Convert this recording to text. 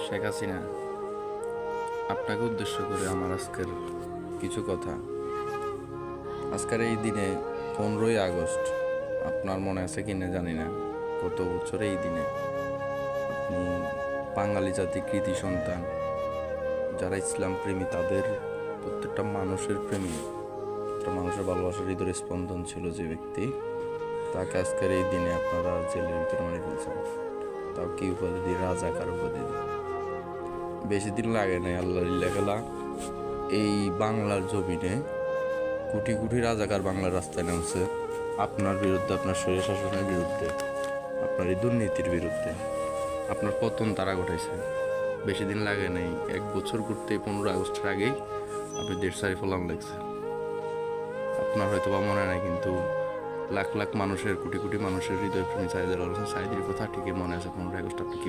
শেখ হাসিনা, আপনাকে উদ্দেশ্য করে আমার আজকের কিছু কথা। আজকের এই দিনে 15ই আগস্ট, আপনার মনে আছে কিনা জানি না, গত বছর এই দিনে আপনি বাঙালি জাতির কৃতি সন্তান, যারা ইসলাম প্রেমী তাদের প্রত্যেকটা মানুষের প্রেমী, একটা মানুষের ভালোবাসার হৃদয়ের স্পন্দন ছিল যে ব্যক্তি, তাকে আজকের এই দিনে আপনারা জেলের ভিতরে মেরে ফেলছেন। তাও কি উপাধি দিয়ে? রাজাকার উপাধি দিয়ে। বেশি দিন লাগে নাই, আল্লাহ খেলা এই বাংলার জমিনে কোটি কোটি রাজাকার বাংলার রাস্তায় নামছে আপনার বিরুদ্ধে, আপনার স্বৈর শাসনের বিরুদ্ধে, আপনার এই দুর্নীতির বিরুদ্ধে। আপনার পতন তারা ঘটাইছে। বেশি দিন লাগে নাই, 1 বছর করতে 15 আগস্টের আগেই আপনি দেশ সারি ফলান লাগছে। আপনার হয়তো বা মনে নাই, কিন্তু লাখ লাখ মানুষের, কোটি কোটি মানুষের হৃদয় প্রেমী সাইদের কথা ঠিকই মনে আছে। 15 আগস্ট আপনি